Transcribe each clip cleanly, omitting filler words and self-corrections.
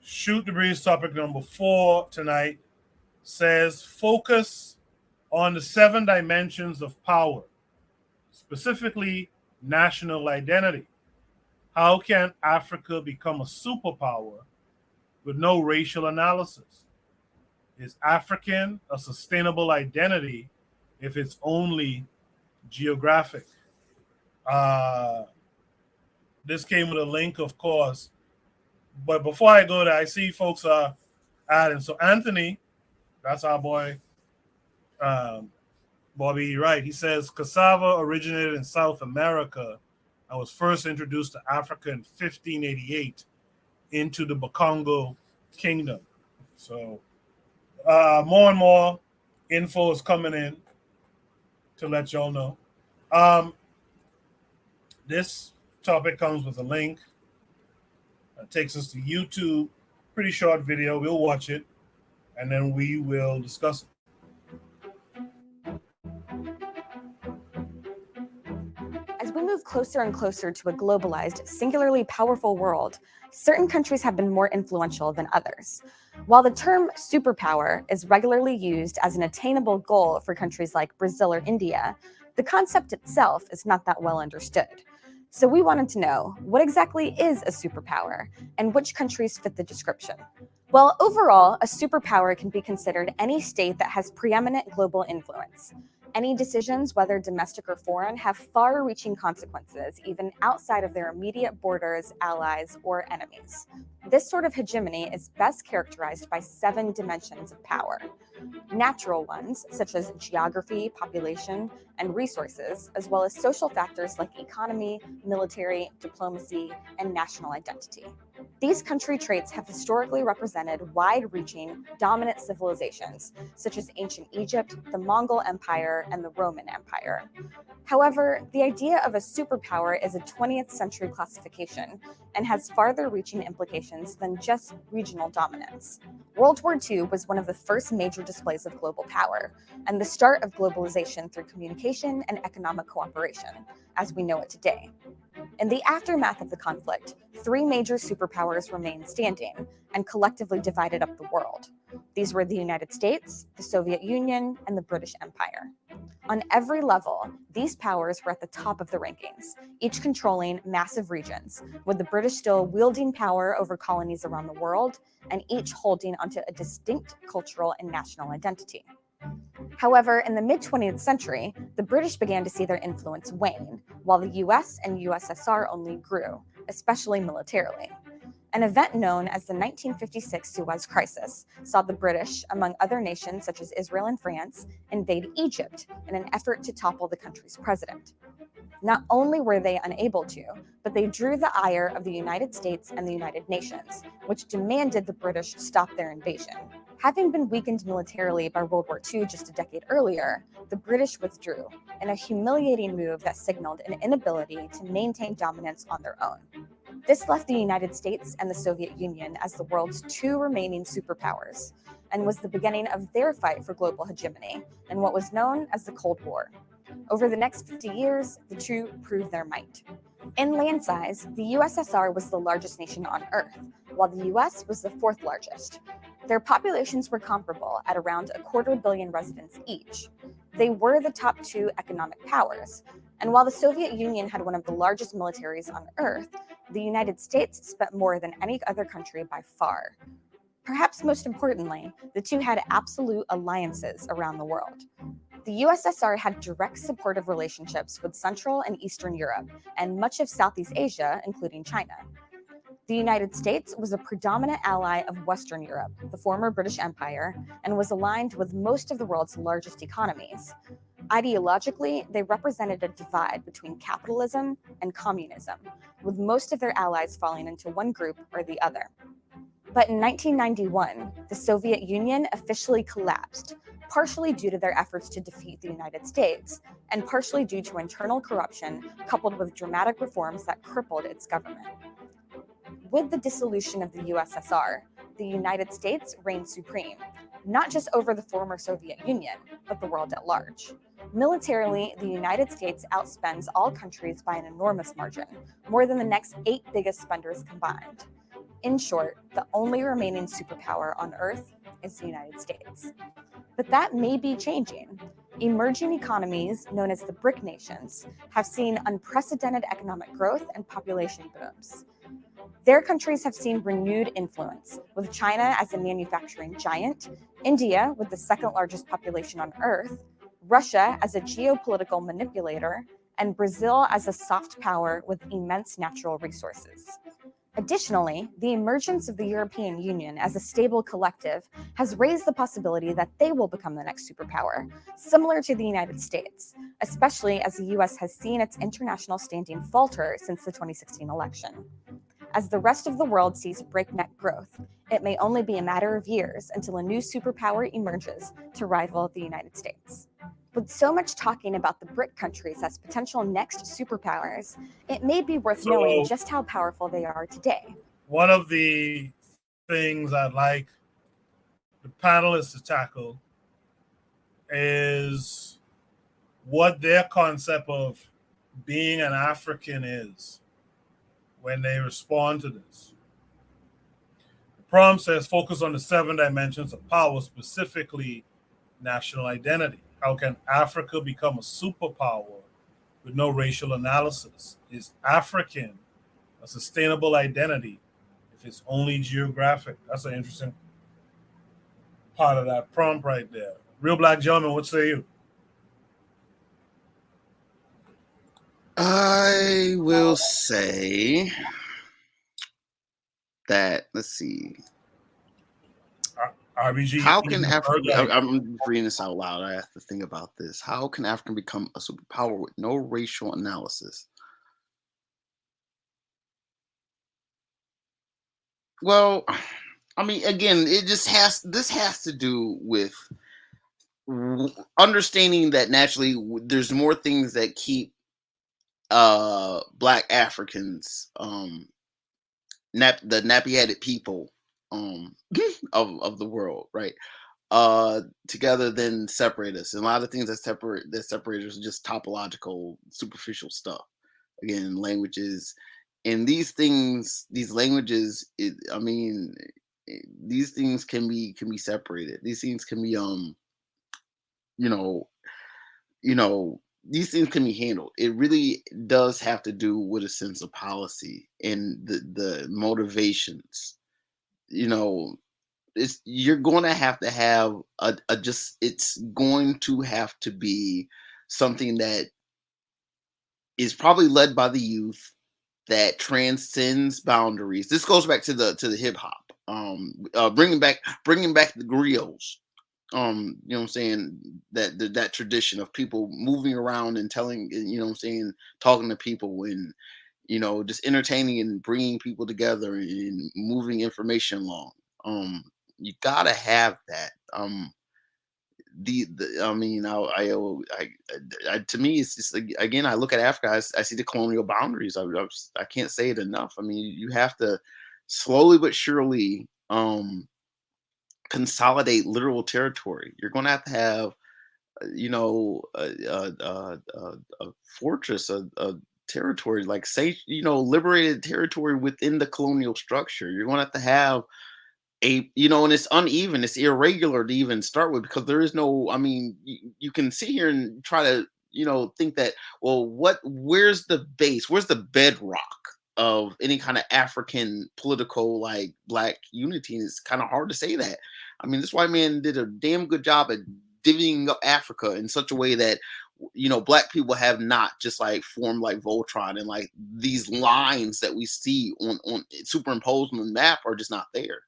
Shoot the Breeze topic number 4 tonight says focus on the 7 dimensions of power, specifically national identity. How can Africa become a superpower with no racial analysis? Is African a sustainable identity if it's only geographic? Uh, this came with a link, of course. But before I go there, I see folks are adding. So Anthony, that's our boy, um, Bobby, right? He says cassava originated in South America and was first introduced to Africa in 1588 into the Bakongo Kingdom. So more and more info is coming in to let y'all know. This topic comes with a link. It takes us to YouTube. Pretty short video. We'll watch it, and then we will discuss it. As we move closer and closer to a globalized, singularly powerful world, certain countries have been more influential than others. While the term superpower is regularly used as an attainable goal for countries like Brazil or India, the concept itself is not that well understood. So we wanted to know, what exactly is a superpower, and which countries fit the description? Well, overall, a superpower can be considered any state that has preeminent global influence. Any decisions, whether domestic or foreign, have far-reaching consequences, even outside of their immediate borders, allies, or enemies. This sort of hegemony is best characterized by 7 dimensions of power. Natural ones, such as geography, population, and resources, as well as social factors like economy, military, diplomacy, and national identity. These country traits have historically represented wide-reaching, dominant civilizations, such as ancient Egypt, the Mongol Empire, and the Roman Empire. However, the idea of a superpower is a 20th century classification and has farther-reaching implications than just regional dominance. World War II was one of the first major displays of global power, and the start of globalization through communication and economic cooperation, as we know it today. In the aftermath of the conflict, 3 major superpowers remained standing and collectively divided up the world. These were the United States, the Soviet Union, and the British Empire. On every level, these powers were at the top of the rankings, each controlling massive regions, with the British still wielding power over colonies around the world, and each holding onto a distinct cultural and national identity. However, in the mid-20th century, the British began to see their influence wane, while the US and USSR only grew, especially militarily. An event known as the 1956 Suez Crisis saw the British, among other nations such as Israel and France, invade Egypt in an effort to topple the country's president. Not only were they unable to, but they drew the ire of the United States and the United Nations, which demanded the British stop their invasion. Having been weakened militarily by World War II just a decade earlier, the British withdrew, in a humiliating move that signaled an inability to maintain dominance on their own. This left the United States and the Soviet Union as the world's 2 remaining superpowers, and was the beginning of their fight for global hegemony in what was known as the Cold War. Over the next 50 years, the 2 proved their might. In land size, the USSR was the largest nation on Earth, while the US was the 4th largest. Their populations were comparable at around 250 million residents each. They were the top 2 economic powers, and while the Soviet Union had one of the largest militaries on Earth, the United States spent more than any other country by far. Perhaps most importantly, the 2 had absolute alliances around the world. The USSR had direct supportive relationships with Central and Eastern Europe and much of Southeast Asia, including China. The United States was a predominant ally of Western Europe, the former British Empire, and was aligned with most of the world's largest economies. Ideologically, they represented a divide between capitalism and communism, with most of their allies falling into one group or the other. But in 1991, the Soviet Union officially collapsed, partially due to their efforts to defeat the United States, and partially due to internal corruption coupled with dramatic reforms that crippled its government. With the dissolution of the USSR, the United States reigned supreme, not just over the former Soviet Union, but the world at large. Militarily, the United States outspends all countries by an enormous margin, more than the next 8 biggest spenders combined. In short, the only remaining superpower on Earth is the United States. But that may be changing. Emerging economies, known as the BRIC nations, have seen unprecedented economic growth and population booms. Their countries have seen renewed influence, with China as a manufacturing giant, India with the second largest population on Earth, Russia as a geopolitical manipulator, and Brazil as a soft power with immense natural resources. Additionally, the emergence of the European Union as a stable collective has raised the possibility that they will become the next superpower, similar to the United States, especially as the US has seen its international standing falter since the 2016 election. As the rest of the world sees breakneck growth, it may only be a matter of years until a new superpower emerges to rival the United States. With so much talking about the BRIC countries as potential next superpowers, it may be worth knowing just how powerful they are today. One of the things I'd like the panelists to tackle is what their concept of being an African is when they respond to this. The prompt says focus on the 7 dimensions of power, specifically national identity. How can Africa become a superpower with no racial analysis? Is African a sustainable identity if it's only geographic? That's an interesting part of that prompt right there. Real Black Gentleman, what say you? I will say that, let's see. RBG, how can Africa, I'm reading this out loud. I have to think about this. How can Africa become a superpower with no racial analysis? Well, I mean, again, this has to do with understanding that naturally there's more things that keep Black Africans, the nappy-headed people of the world, right? Together than separate us. And a lot of things that separate us are just topological, superficial stuff. Again, languages, and these languages. These things can be separated. These things can be these things can be handled. It really does have to do with a sense of policy and the motivations. You're going to have it's going to have to be something that is probably led by the youth, that transcends boundaries. This goes back to the hip hop, bringing back the griots. You know what I'm saying, that tradition of people moving around and telling, you know what I'm saying, talking to people and just entertaining and bringing people together and moving information along. You gotta have that. To me, it's just like, again, I look at Africa, I see the colonial boundaries. I can't say it enough. I mean, you have to slowly but surely consolidate literal territory. You're going to have a fortress, a territory, like, say, liberated territory within the colonial structure. You're going to have and it's uneven, it's irregular to even start with, because there is no, you can sit here and try to, think that, well, where's the base? Where's the bedrock of any kind of African political, like, Black unity? And it's kind of hard to say that. This white man did a damn good job at divvying up Africa in such a way that, Black people have not just like formed like Voltron, and like these lines that we see on superimposed on the map are just not there.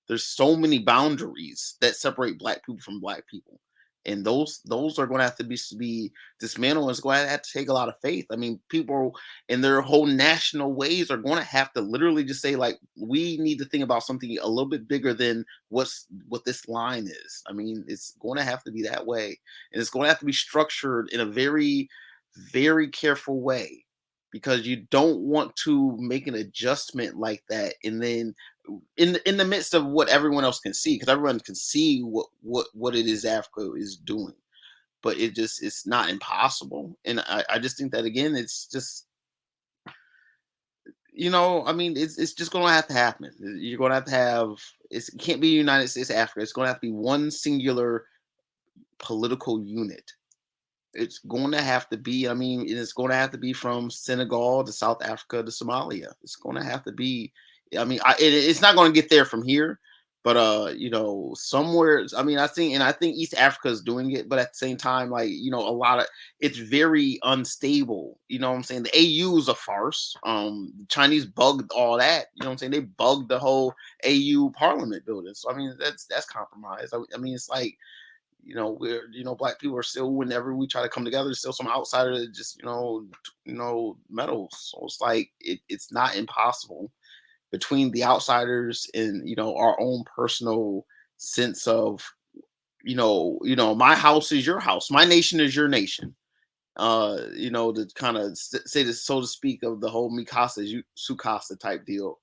There's so many boundaries that separate Black people from Black people, and those are going to have to be dismantled. It's going to have to take a lot of faith. People in their whole national ways are going to have to literally just say, like, we need to think about something a little bit bigger than what this line is. It's going to have to be that way, and it's going to have to be structured in a very, very careful way, because you don't want to make an adjustment like that and then in the midst of what everyone else can see, because everyone can see what it is Africa is doing, but it's not impossible. And I just think that, again, it's just, you know, I mean, it's just going to have to happen. You're going to have it can't be United States of Africa. It's going to have to be one singular political unit. It's going to have to be. I mean, it's going to have to be from Senegal to South Africa to Somalia. It's going to have to be. I mean, it's not going to get there from here, but you know, somewhere. I mean, I think East Africa is doing it, but at the same time, like, you know, a lot of it's very unstable. You know what I'm saying? The AU is a farce. The Chinese bugged all that. You know what I'm saying? They bugged the whole AU Parliament building. So I mean, that's compromise. I mean, it's like, you know, we're, you know, black people are still, whenever we try to come together, there's still some outsider that just, you know, meddles. So it's like it's not impossible between the outsiders and, you know, our own personal sense of, my house is your house, my nation is your nation. You know, to kind of say this, so to speak, of the whole Mikasa Sukasa type deal.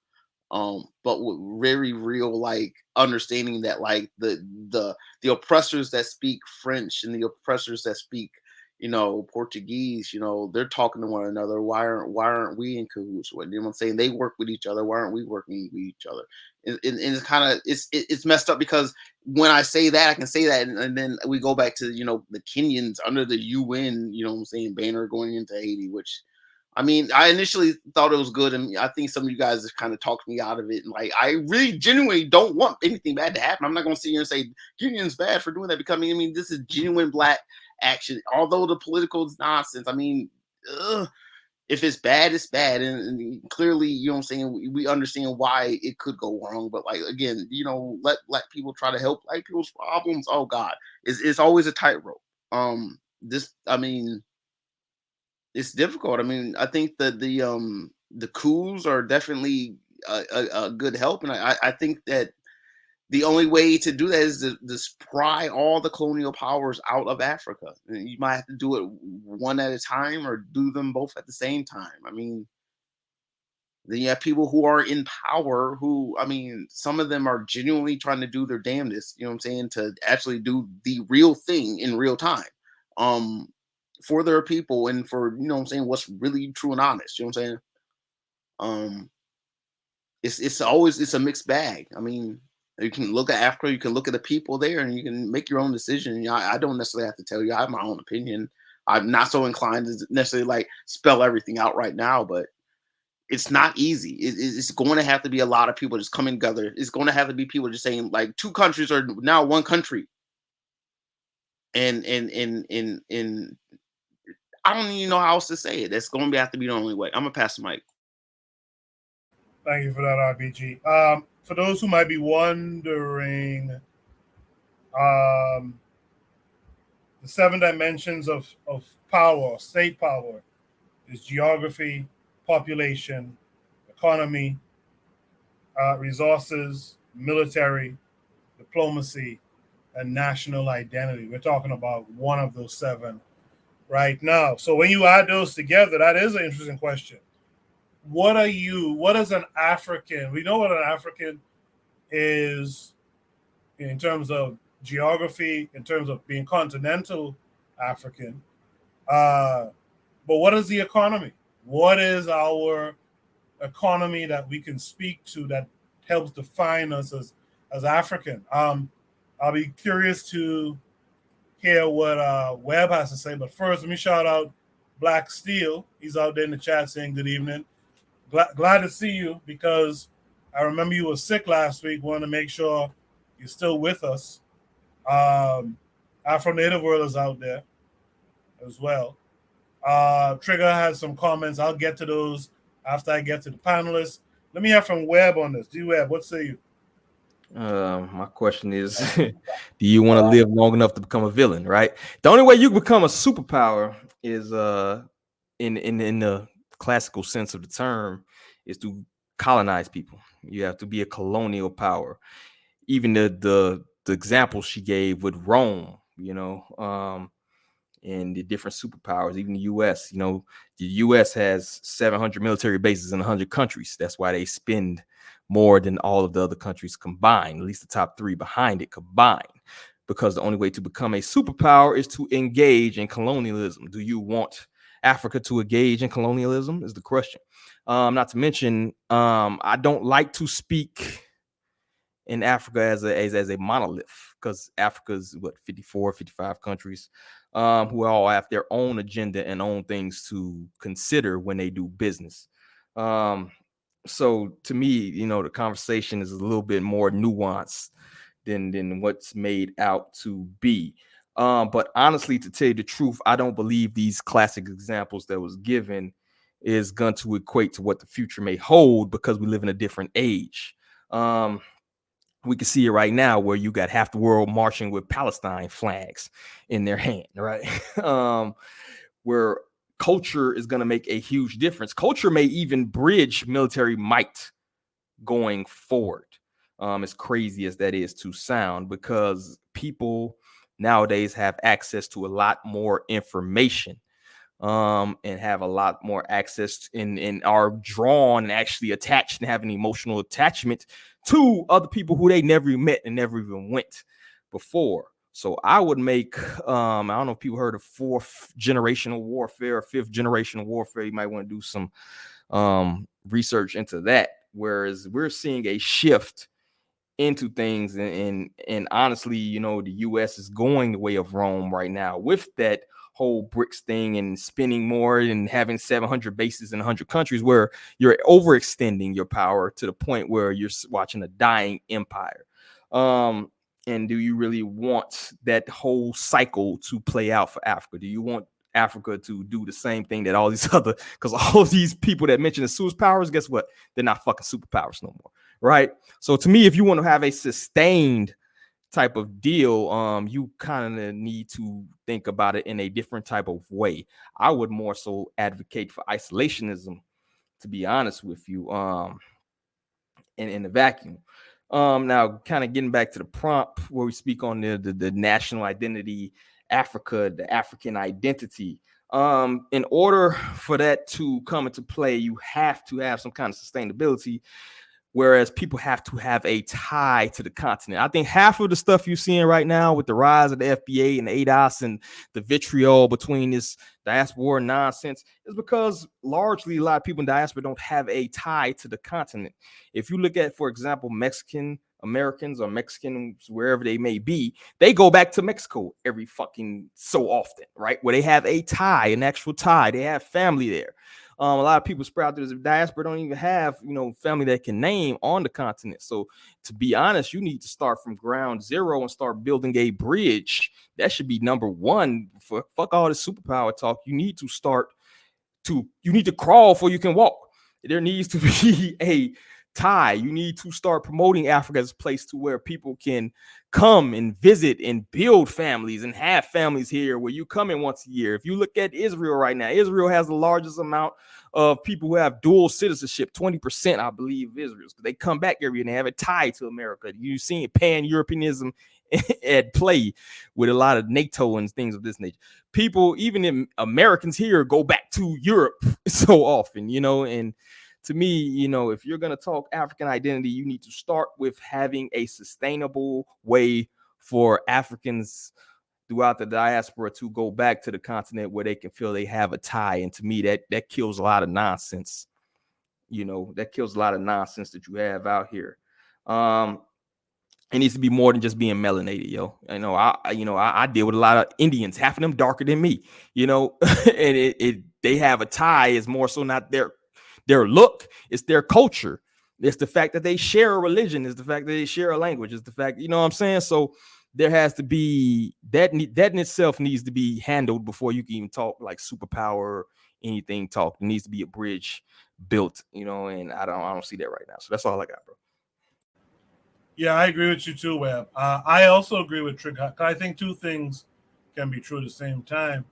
But with very real, like, understanding that, like, the oppressors that speak French and the oppressors that speak, you know, Portuguese, you know, they're talking to one another. Why aren't we in cahoots with, you know what I'm saying? They work with each other. Why aren't we working with each other? And it's kind of, it's messed up, because when I say that, I can say that, and then we go back to, you know, the Kenyans under the UN, you know what I'm saying, banner going into Haiti, which, I mean, I initially thought it was good, and I think some of you guys have kind of talked me out of it. And, like, I really genuinely don't want anything bad to happen. I'm not going to sit here and say Union's bad for doing that, because I mean, this is genuine black action. Although the political is nonsense, I mean, if it's bad, it's bad, and clearly, you know what I'm saying, we understand why it could go wrong. But, like, again, you know, let black people try to help black people's problems. Oh God, it's always a tightrope. I mean, it's difficult. I mean, I think that the coups are definitely a good help, and I think that the only way to do that is to pry all the colonial powers out of Africa. And you might have to do it one at a time, or do them both at the same time. I mean, then you have people who are in power who, I mean, some of them are genuinely trying to do their damnedest, you know what I'm saying, to actually do the real thing in real time. Um, for their people, and for, you know what I'm saying, what's really true and honest. You know what I'm saying? Um, it's always, it's a mixed bag. I mean, you can look at Africa, you can look at the people there, and you can make your own decision. You know, I don't necessarily have to tell you. I have my own opinion. I'm not so inclined to necessarily, like, spell everything out right now, but it's not easy. It's going to have to be a lot of people just coming together. It's going to have to be people just saying, like, two countries are now one country, and I don't even know how else to say it. That's going to have to be the only way. I'm gonna pass the mic. Thank you for that, RBG. For those who might be wondering, the 7 dimensions of power, state power, is geography, population, economy, resources, military, diplomacy, and national identity. We're talking about one of those 7 right now. So when you add those together, that is an interesting question. What is an African? We know what an African is in terms of geography, in terms of being continental African. But what is the economy? What is our economy that we can speak to that helps define us as African? I'll be curious to hear what Webb has to say. But first, let me shout out Black Steel. He's out there in the chat saying good evening. Glad to see you, because I remember you were sick last week. Want to make sure you're still with us. Afro Native World is out there as well. Trigger has some comments. I'll get to those after I get to the panelists. Let me hear from Webb on this. D-Webb, what say you? My question is, do you want to live long enough to become a villain, right? The only way you can become a superpower is in the classical sense of the term, is to colonize people. You have to be a colonial power. Even the example she gave with Rome, you know, and the different superpowers, even the US, you know, the US has 700 military bases in 100 countries. That's why they spend more than all of the other countries combined, at least the top 3 behind it combined, because the only way to become a superpower is to engage in colonialism. Do you want Africa to engage in colonialism is the question. Not to mention, I don't like to speak in Africa as a monolith, because Africa's 54, 55 countries who all have their own agenda and own things to consider when they do business. So to me, the conversation is a little bit more nuanced than what's made out to be. But honestly, to tell you the truth, I don't believe these classic examples that was given is going to equate to what the future may hold, because we live in a different age. We can see it right now, where you got half the world marching with Palestine flags in their hand, right? Where culture is going to make a huge difference. Culture may even bridge military might going forward. As crazy as that is to sound, because people nowadays have access to a lot more information, and have a lot more access and are drawn, actually attached, and have an emotional attachment to other people who they never met and never even went before. So I would make, I don't know if people heard of fourth generational warfare or fifth generational warfare. You might want to do some research into that. Whereas we're seeing a shift into things, and honestly, the US is going the way of Rome right now with that whole BRICS thing, and spending more and having 700 bases in 100 countries, where you're overextending your power to the point where you're watching a dying empire. And do you really want that whole cycle to play out for Africa? Do you want Africa to do the same thing that all these other, because all of these people that mention the superpowers, guess what? They're not fucking superpowers no more, right? So to me, if you want to have a sustained type of deal, you kind of need to think about it in a different type of way. I would more so advocate for isolationism, to be honest with you, in the vacuum. Now, kind of getting back to the prompt where we speak on the national identity, Africa, the African identity. In order for that to come into play, you have to have some kind of sustainability, whereas people have to have a tie to the continent. I think half of the stuff you're seeing right now with the rise of the FBA and the ADOS and the vitriol between this diaspora nonsense is because largely a lot of people in diaspora don't have a tie to the continent. If you look at, for example, Mexican Americans or Mexicans, wherever they may be, they go back to Mexico every fucking so often, right? Where they have a tie, an actual tie. They have family there. A lot of people spread out there as a diaspora don't even have, family that can name on the continent. So to be honest, you need to start from ground zero and start building a bridge. That should be number one. Fuck all this superpower talk. You need to crawl before you can walk. There needs to be a tie. You need to start promoting Africa as a place to where people can come and visit and build families and have families here, where you come in once a year. If you look at Israel right now, Israel has the largest amount of people who have dual citizenship, 20%, I believe, of Israel. They come back every year and they have a tie to America. You've seen pan-Europeanism at play with a lot of NATO and things of this nature. People, even in Americans here, go back to Europe so often, and to me, if you're going to talk African identity, you need to start with having a sustainable way for Africans throughout the diaspora to go back to the continent where they can feel they have a tie. And to me, that kills a lot of nonsense. That kills a lot of nonsense that you have out here. It needs to be more than just being melanated, yo. I deal with a lot of Indians, half of them darker than me, and they have a tie. Is more so not their look, it's their culture. It's the fact that they share a religion. It's the fact that they share a language. It's the fact, what I'm saying? So there has to be that in itself needs to be handled before you can even talk like superpower or anything talk. There needs to be a bridge built, and I don't see that right now. So that's all I got, bro. Yeah, I agree with you too, Webb. I also agree with Trick. I think two things can be true at the same time.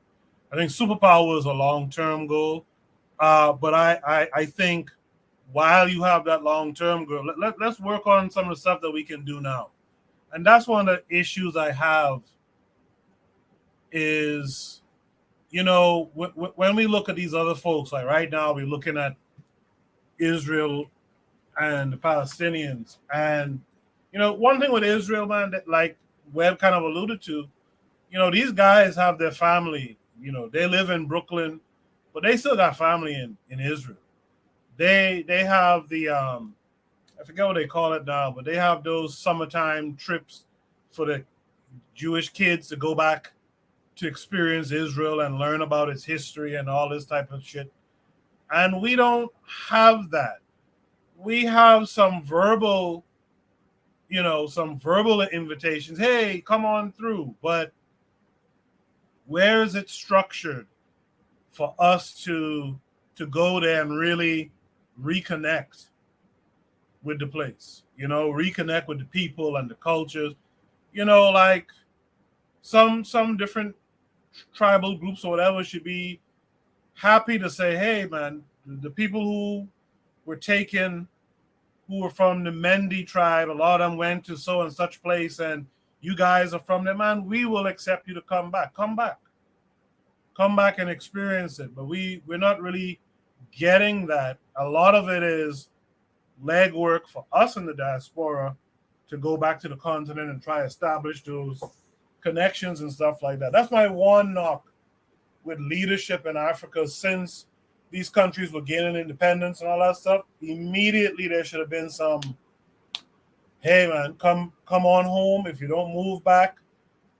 I think superpower is a long-term goal. But I think while you have that long-term goal, let's work on some of the stuff that we can do now. And that's one of the issues I have is, when we look at these other folks, like right now we're looking at Israel and the Palestinians. And, one thing with Israel, man, that like Webb kind of alluded to, these guys have their family, they live in Brooklyn. but they still got family in Israel. They have the I forget what they call it now, but they have those summertime trips for the Jewish kids to go back to experience Israel and learn about its history and all this type of shit. And we don't have that. We have some verbal, some verbal invitations. Hey, come on through. But where is it structured for us to go there and really reconnect with the place? Reconnect with the people and the cultures. Like some different tribal groups or whatever should be happy to say, hey, man, the people who were taken, who were from the Mendi tribe, a lot of them went to so and such place, and you guys are from there, man, we will accept you to come back. Come back and experience it. But we're not really getting that. A lot of it is legwork for us in the diaspora to go back to the continent and try to establish those connections and stuff like that. That's my one knock with leadership in Africa since these countries were gaining independence and all that stuff. Immediately there should have been some, hey man, come on home. If you don't move back,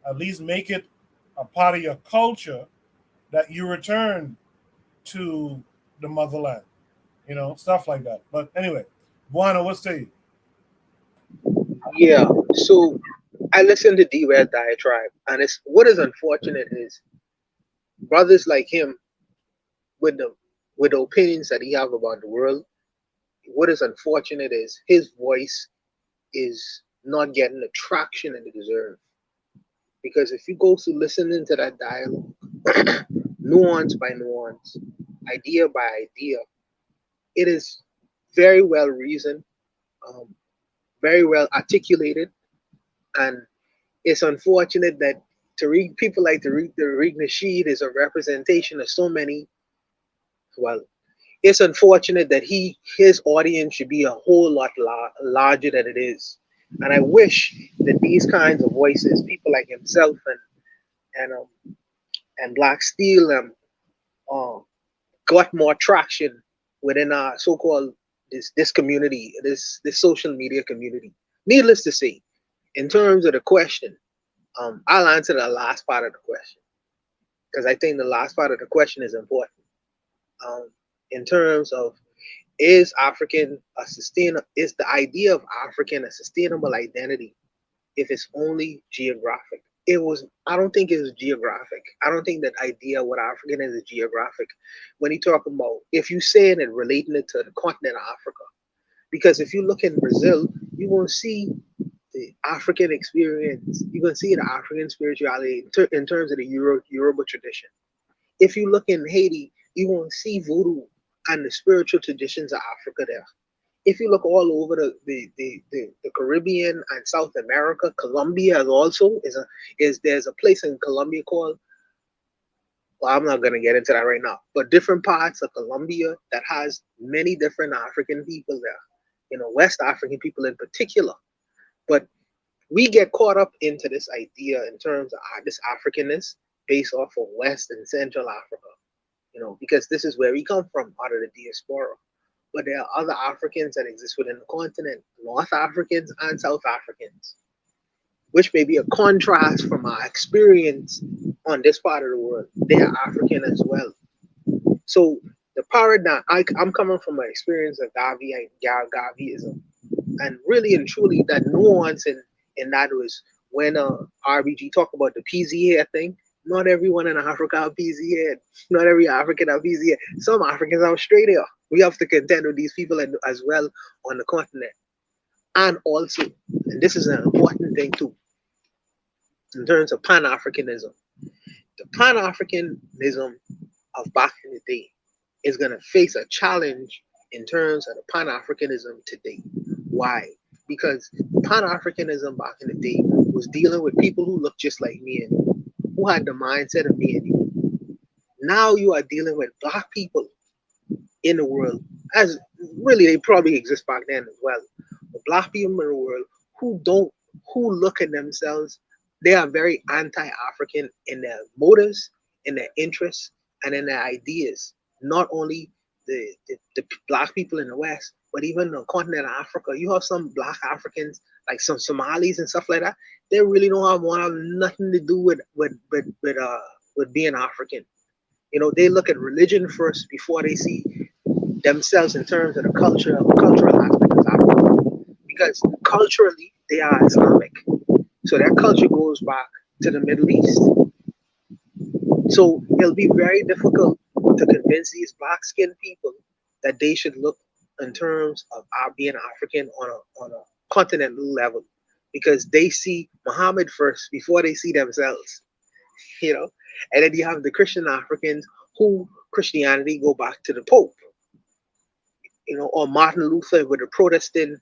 at least make it a part of your culture that you return to the motherland, stuff like that. But anyway, Buana, what say you? Yeah. So I listened to D-Red diatribe, and it's what is unfortunate is brothers like him with the opinions that he have about the world. What is unfortunate is his voice is not getting the traction that it deserves. Because if you go to listening to that dialogue, nuance by nuance, idea by idea, it is very well reasoned, very well articulated, and it's unfortunate that people like Tariq Nasheed is a representation of so many. Well, it's unfortunate that his audience should be a whole lot larger than it is, and I wish that these kinds of voices, people like himself and Black Steel, got more traction within our so-called this community, this social media community. Needless to say, in terms of the question, I'll answer the last part of the question because I think the last part of the question is important. In terms of is the idea of African a sustainable identity if it's only geographic? I don't think it was geographic. I don't think that idea what African is geographic. When you talk about, if you saying it relating it to the continent of Africa, because if you look in Brazil, you won't see the African experience. You're going to see the African spirituality in terms of the Yoruba tradition. If you look in Haiti, you won't see voodoo and the spiritual traditions of Africa there. If you look all over the Caribbean and South America, Colombia there's a place in Colombia called, well, I'm not going to get into that right now, but different parts of Colombia that has many different African people there, West African people in particular. But we get caught up into this idea in terms of this Africanness based off of West and Central Africa, because this is where we come from, out of the diaspora. But there are other Africans that exist within the continent, North Africans and South Africans, which may be a contrast from our experience on this part of the world. They are African as well. So the paradigm, I'm coming from an experience of Gaviism. And really and truly, that nuance in that was when RBG talked about the PZ hair thing. Not everyone in Africa have PZ hair. Not every African have PZ hair. Some Africans have straight hair. We have to contend with these people as well on the continent. And also, and this is an important thing too, in terms of Pan-Africanism. The Pan-Africanism of back in the day is going to face a challenge in terms of the Pan-Africanism today. Why? Because Pan-Africanism back in the day was dealing with people who look just like me and you, who had the mindset of me and you. Now you are dealing with Black people in the world, as really they probably exist back then as well. But Black people in the world who look at themselves, they are very anti-African in their motives, in their interests, and in their ideas. not only the black people in the West, but even the continent of Africa. You have some black Africans, like some Somalis and stuff like that. They really don't have nothing to do with being African. You know, they look at religion first before they see themselves in terms of the cultural aspect of Africa. Because culturally, they are Islamic. So their culture goes back to the Middle East. So it'll be very difficult to convince these black-skinned people that they should look in terms of being African on a continental level, because they see Muhammad first before they see themselves, you know. And then you have the Christian Africans who Christianity go back to the Pope, you know, or Martin Luther with the Protestant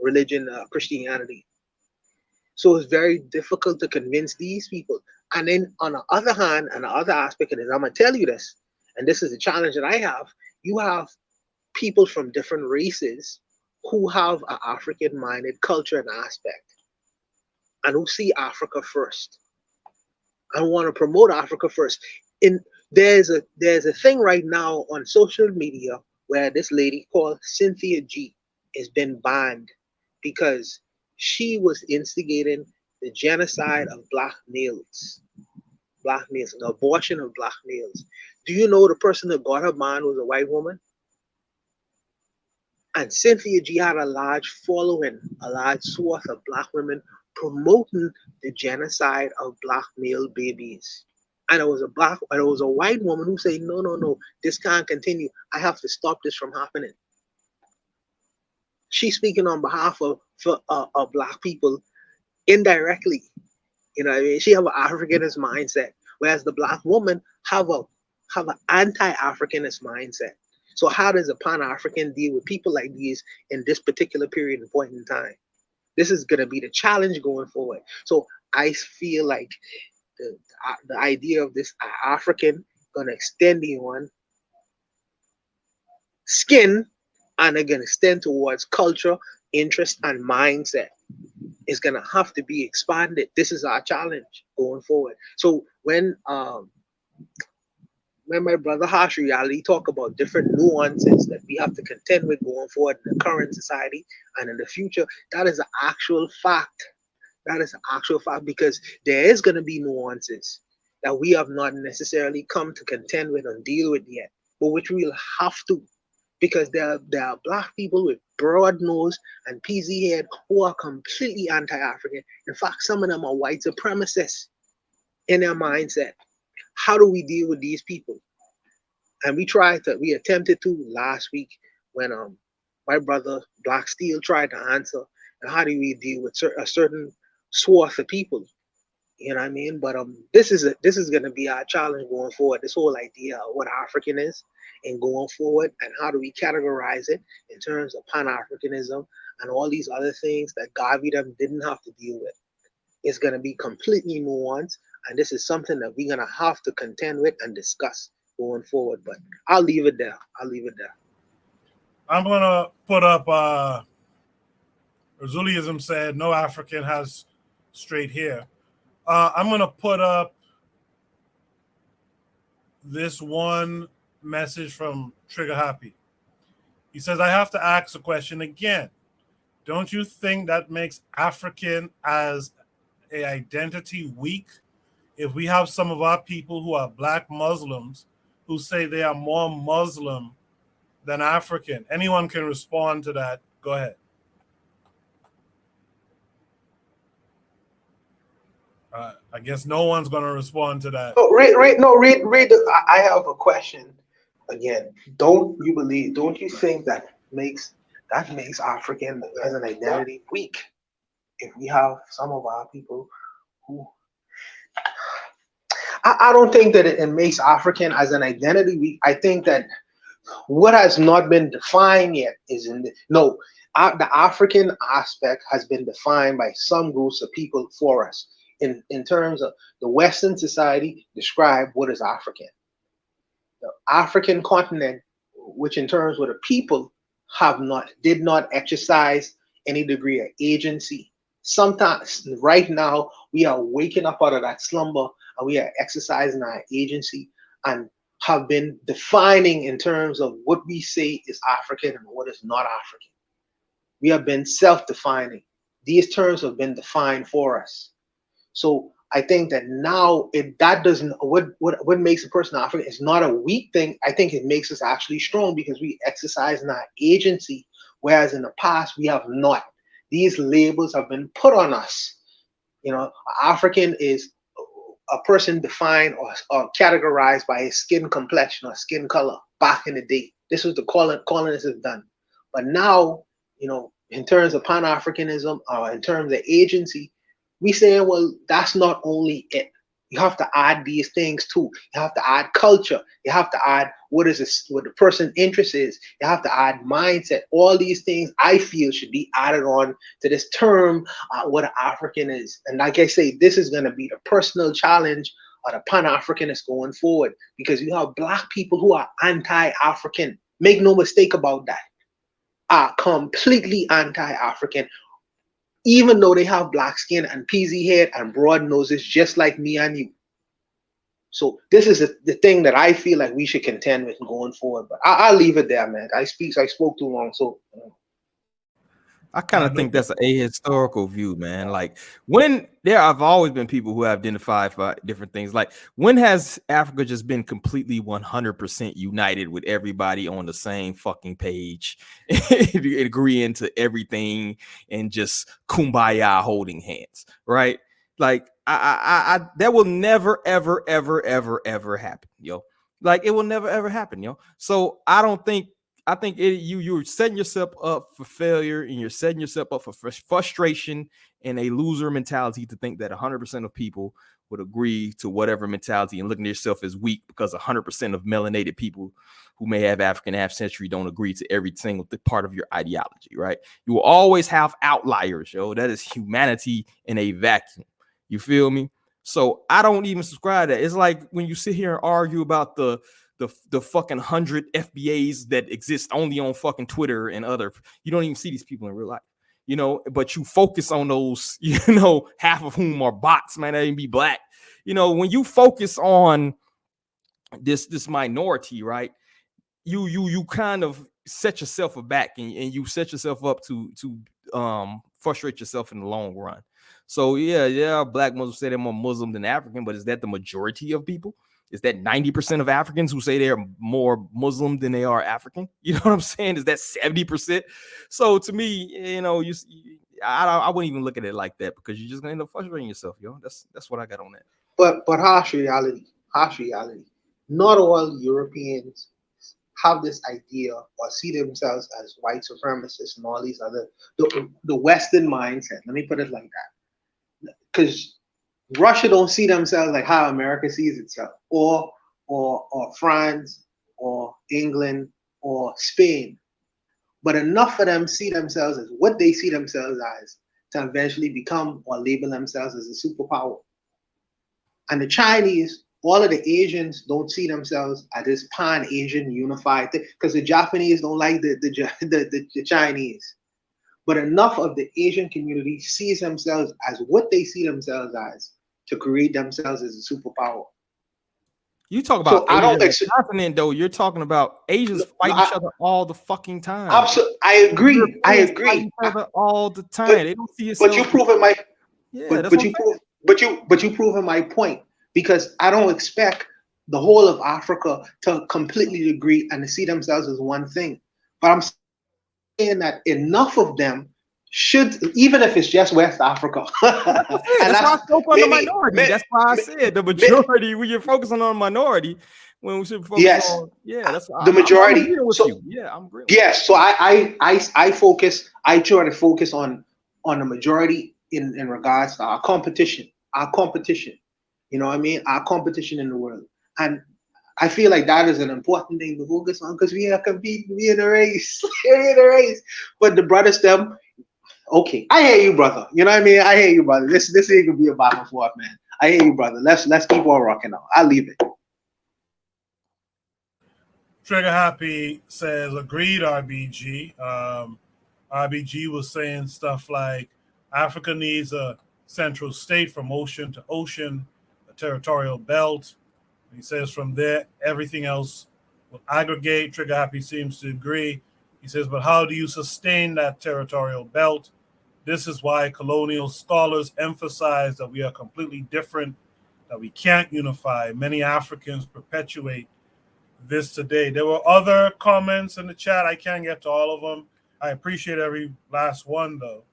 religion, Christianity. So it's very difficult to convince these people. And then on the other hand, and the other aspect of this, I'm gonna tell you this, and this is a challenge that I have. You have people from different races who have an African-minded culture and aspect, and who see Africa first, and want to promote Africa first. There's a thing right now on social media where this lady called Cynthia G has been banned because she was instigating the genocide of black males, the abortion of black males. Do you know the person that got her banned was a white woman? And Cynthia G had a large following, a large swath of black women promoting the genocide of black male babies. And it was a white woman who said, no, this can't continue. I have to stop this from happening. She's speaking on behalf of black people indirectly. You know what I mean? She have an Africanist mindset, whereas the black woman have an anti-Africanist mindset. So how does a Pan-African deal with people like these in this particular period and point in time? This is going to be the challenge going forward. So I feel like the idea of this African going to extend beyond skin, and they're going to extend towards culture, interest, and mindset. Is going to have to be expanded. This is our challenge going forward. So when my brother Harsh Reality talk about different nuances that we have to contend with going forward in the current society and in the future, that is an actual fact. That is an actual fact, because there is going to be nuances that we have not necessarily come to contend with and deal with yet, but which we'll have to, because there are black people with broad nose and PZ head who are completely anti-African. In fact, some of them are white supremacists in their mindset. How do we deal with these people? And we attempted to last week when my brother Black Steel tried to answer, and how do we deal with a certain swath of people? You know what I mean? But this is going to be our challenge going forward. This whole idea of what African is, and going forward, and how do we categorize it in terms of Pan-Africanism and all these other things that Garvey them didn't have to deal with. It's going to be completely nuanced, and this is something that we're going to have to contend with and discuss going forward. But I'll leave it there. I'm going to put up, Razulism said, no African has straight hair. I'm going to put up this one message from Trigger Happy. He says, I have to ask a question again. Don't you think that makes African as an identity weak? If we have some of our people who are black Muslims who say they are more Muslim than African. Anyone can respond to that. Go ahead. I guess no one's going to respond to that. Oh, read. I have a question. Again, don't you think that makes African as an identity weak? If we have some of our people who, I don't think that it makes African as an identity weak. I think that what has not been defined yet is the African aspect has been defined by some groups of people for us. In terms of the Western society, describe what is African. The African continent, which in terms of the people did not exercise any degree of agency. Sometimes right now we are waking up out of that slumber and we are exercising our agency. And have been defining in terms of what we say is African and what is not African. We have been self-defining. These terms have been defined for us. So I think that now that doesn't what makes a person African is not a weak thing. I think it makes us actually strong because we exercise our agency, whereas in the past we have not. These labels have been put on us. African is a person defined or categorized by his skin complexion or skin color back in the day. This was the colonists have done. But now, in terms of Pan-Africanism or in terms of agency, we saying, well, that's not only it. You have to add these things too. You have to add culture. You have to add what the person's interest is. You have to add mindset. All these things I feel should be added on to this term, what an African is. And like I say, this is going to be the personal challenge of the Pan-Africanists going forward, because you have Black people who are anti-African. Make no mistake about that. Are completely anti-African, even though they have black skin and peasy hair and broad noses, just like me and you. So this is the thing that I feel like we should contend with going forward. But I'll leave it there, man. I spoke too long, so. I kind of think that's a ahistorical view, man. Like, when there have always been people who have identified by different things. Like, when has Africa just been completely 100% united with everybody on the same fucking page, agreeing to everything and just kumbaya holding hands, right? Like, I that will never, ever, ever, ever, ever happen, yo. Like, it will never, ever happen, yo. So I think you're setting yourself up for failure, and you're setting yourself up for frustration and a loser mentality to think that 100% of people would agree to whatever mentality, and looking at yourself as weak because 100% of melanated people who may have African ancestry don't agree to every single part of your ideology, right? You will always have outliers, yo. That is humanity in a vacuum. You feel me? So I don't even subscribe to that. It's like when you sit here and argue about the fucking 100 FBAs that exist only on fucking Twitter and other, you don't even see these people in real life, but you focus on those, half of whom are bots, man, they even be Black. When you focus on this minority, right, you kind of set yourself aback, and you set yourself up to frustrate yourself in the long run. So yeah, Black Muslims say they're more Muslim than African, but is that the majority of people? Is that 90% of Africans who say they're more Muslim than they are African? You know what I'm saying? Is that 70%? So to me, I wouldn't even look at it like that, because you're just gonna end up frustrating yourself, yo. That's what I got on that. But harsh reality. Not all Europeans have this idea or see themselves as white supremacists and all these other the Western mindset. Let me put it like that, because Russia don't see themselves like how America sees itself, or France, or England, or Spain. But enough of them see themselves as what they see themselves as to eventually become or label themselves as a superpower. And the Chinese, all of the Asians don't see themselves as this pan-Asian unified thing, because the Japanese don't like the Chinese. But enough of the Asian community sees themselves as what they see themselves as to create themselves as a superpower. You talk about so Asia continent, though. You're talking about Asians fight each other all the fucking time. Absolutely, I agree. Fight each other all the time. They don't see But you proving my but you proving my point, because I don't expect the whole of Africa to completely agree and to see themselves as one thing. But I'm saying that enough of them should, even if it's just West Africa. That's why I spoke on the minority. That's why I said the majority. When you're focusing on a minority, when we should focus on, that's the majority. I'm with you. Yeah, I'm agreeing. Yes, so I focus. I try to focus on the majority in regards to our competition. You know what I mean? Our competition in the world, and I feel like that is an important thing to focus on, because we are competing. We in a race. We're in a race. But the brothers, them. Okay, I hear you, brother. You know what I mean? I hear you, brother. This ain't gonna be a back and forth, man. I hear you, brother. Let's keep on rocking now. I'll leave it. Trigger Happy says, agreed, RBG. RBG was saying stuff like Africa needs a central state from ocean to ocean, a territorial belt. He says from there, everything else will aggregate. Trigger Happy seems to agree. He says, but how do you sustain that territorial belt? This is why colonial scholars emphasize that we are completely different, that we can't unify. Many Africans perpetuate this today. There were other comments in the chat. I can't get to all of them. I appreciate every last one, though.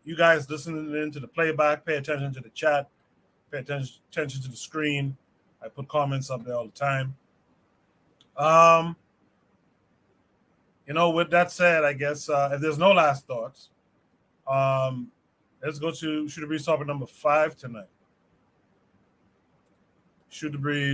You guys listening to the playback, pay attention to the chat, pay attention to the screen. I put comments up there all the time. With that said, I guess if there's no last thoughts, let's go to Shoot the Breeze topic number 5 tonight. Shoot the Breeze.